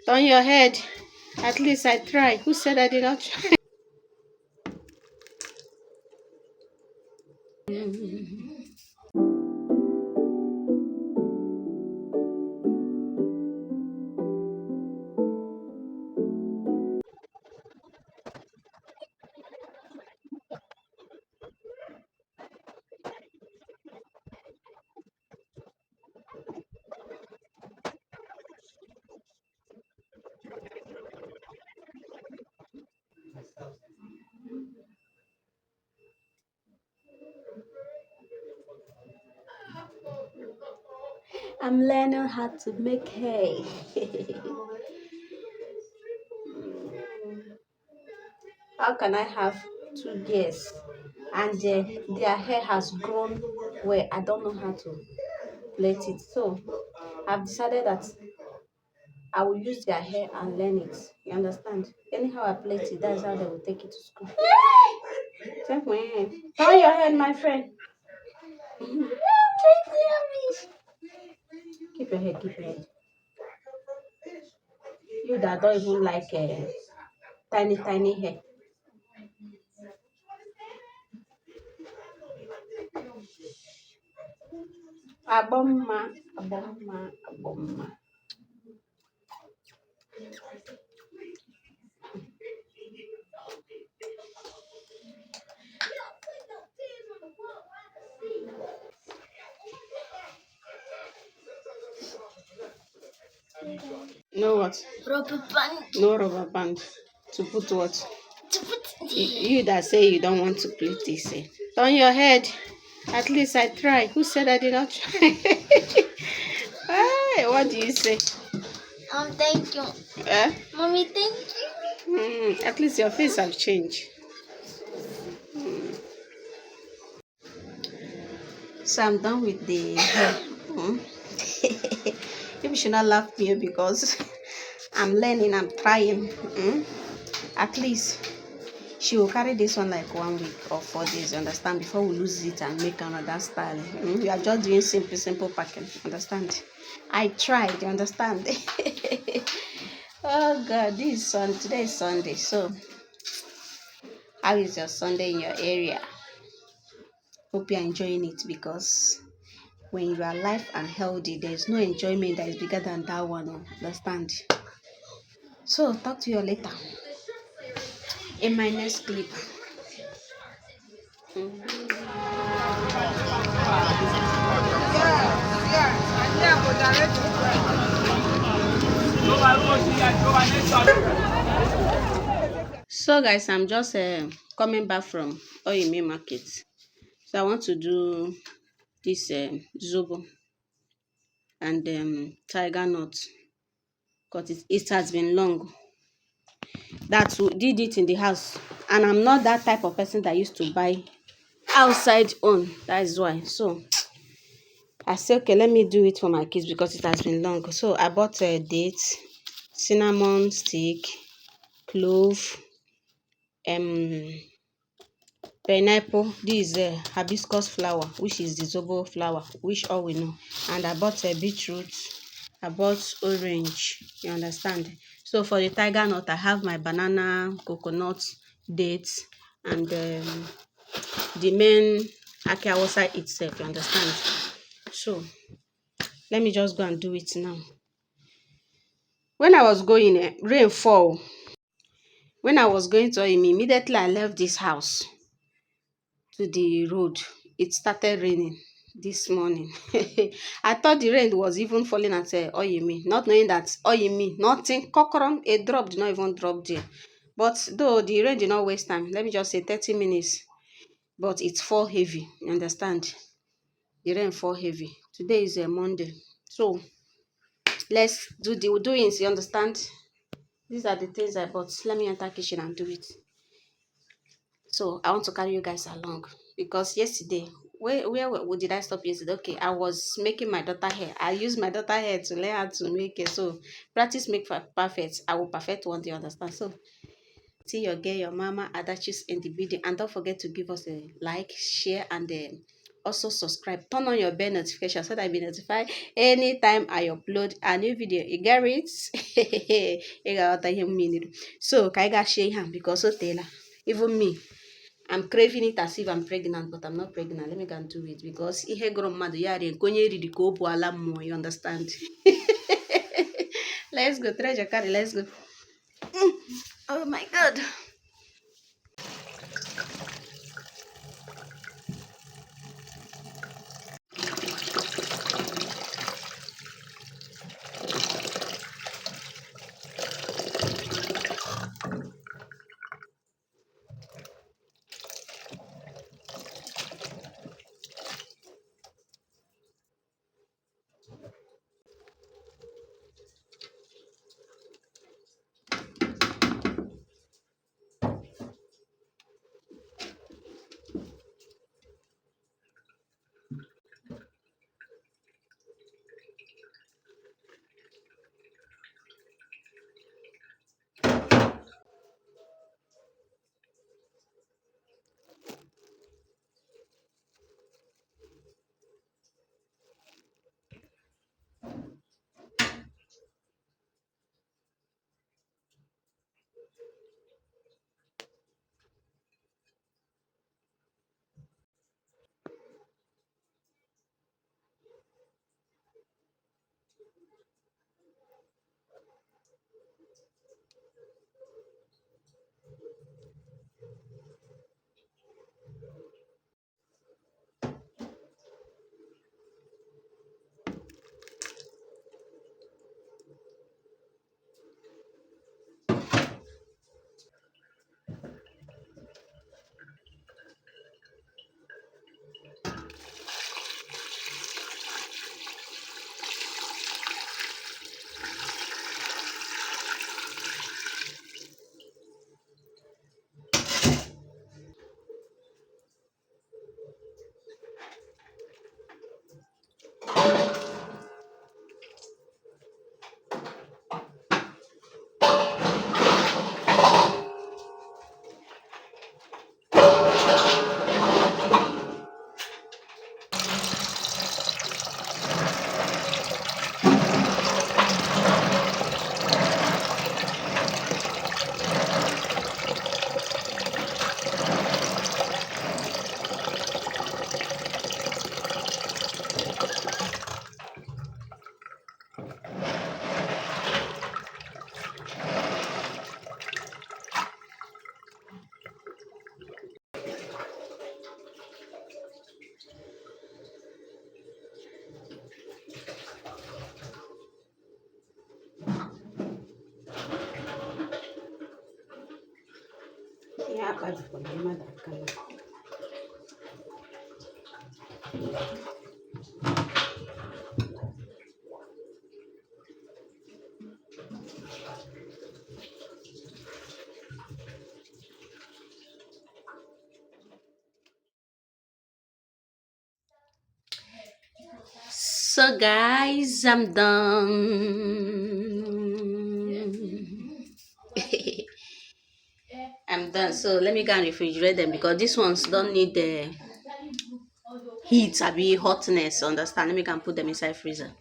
Turn your head. At least I try. Who said I did not try? I'm learning how to make hay. How can I have 2 years and their hair has grown where I don't know how to plait it? So I've decided that I will use their hair and learn it. You understand? Anyhow I plait it, that's how they will take it to school. Take my hand. Turn your head, my friend. Keep your head, keep your head. You that don't even like tiny hair. Abomma, abomma, abomma. No what? Rubber band. No rubber band. To put what? You that say you don't want to play this. Turn your head. At least I try. Who said I did not try? Hey, what do you say? Thank you. Eh? Mommy, thank you. At least your face have changed. So I'm done with the hair. People should not laugh me because I'm learning, I'm trying. At least she will carry this one like 1 week or 4 days, understand, before we lose it and make another style. We are just doing simple packing, understand. I tried, you understand. Oh god, today is Sunday. So how is your Sunday in your area? Hope you're enjoying it, because when you are alive and healthy, there's no enjoyment that is bigger than that one, understand. So talk to you later in my next clip. So guys, I'm just coming back from Oyime market. So I want to do this Zobo and Tiger Nut, because it has been long that we did it in the house, and I'm not that type of person that used to buy outside on. That is why. So I said, okay, let me do it for my kids because it has been long. So I bought dates, cinnamon stick, clove, pineapple. This is hibiscus flower, which is the Zobo flower, which all we know. And I bought a beetroot. I bought orange. You understand? So for the tiger nut, I have my banana, coconut, dates, and the main akiawasa itself. You understand? So let me just go and do it now. When I was going, rain fall. When I was going to immediately I left this house to the road. It started raining this morning. I thought the rain was even falling at Oyemi, not knowing that Oyemi, nothing, kokorom, a drop did not even drop there. But though the rain did not waste time, let me just say 30 minutes, but it fall heavy, you understand? The rain fall heavy. Today is a Monday. So let's do the doings, you understand? These are the things I bought. Let me enter kitchen and do it. So I want to carry you guys along, because yesterday, where did I stop yesterday? Okay, I was making my daughter hair. I used my daughter hair to learn how to make it. So practice make perfect. I will perfect one day, understand? So see your girl, your mama, Adachis in the building, and don't forget to give us a like, share, and also subscribe, turn on your bell notification so that you'll be notified anytime I upload a new video. You get it? You got what I mean. So I got share him because so Taylor, even me, I'm craving it as if I'm pregnant, but I'm not pregnant. Let me go and do it because ihe goro mmadụ ya rie konye riri ka obu ala mmụọ, you understand? Let's go, treasure carry, let's go. Oh my god. Yeah, but for the mother color. So guys, I'm done. I'm done. So let me go and refrigerate them because these ones don't need the heat, be hotness. Understand? Let me go and put them inside freezer.